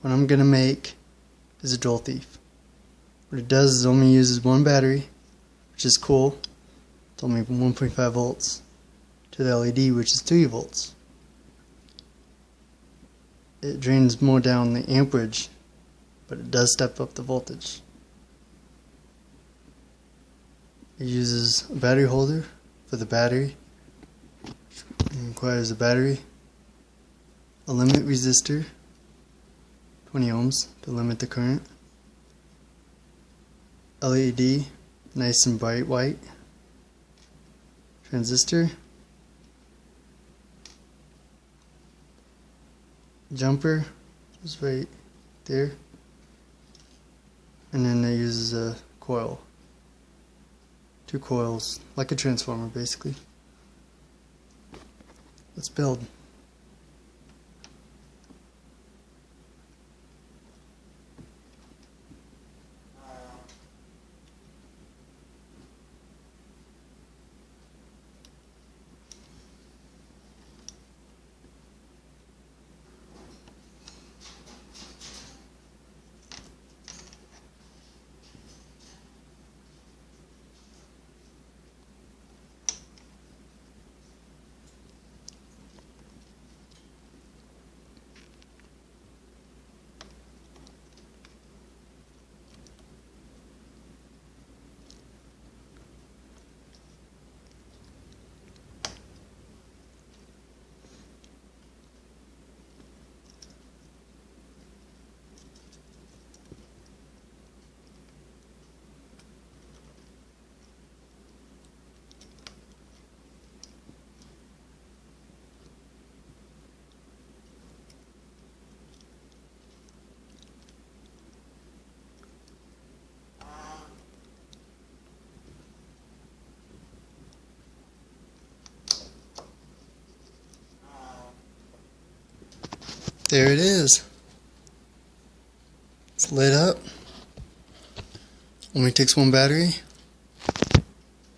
what I'm going to make is a Joule thief. What it does is it only uses one battery, which is cool. It's only 1.5 volts to the LED, which is 3 volts. It drains more down the amperage, but it does step up the voltage. It uses a battery holder for the battery. It requires a battery, a limit resistor, 20 ohms to limit the current, LED, nice and bright white, transistor, jumper is right there, and then it uses a coil, 2 coils, like a transformer basically. Let's build. There it is. It's lit up. Only takes one battery.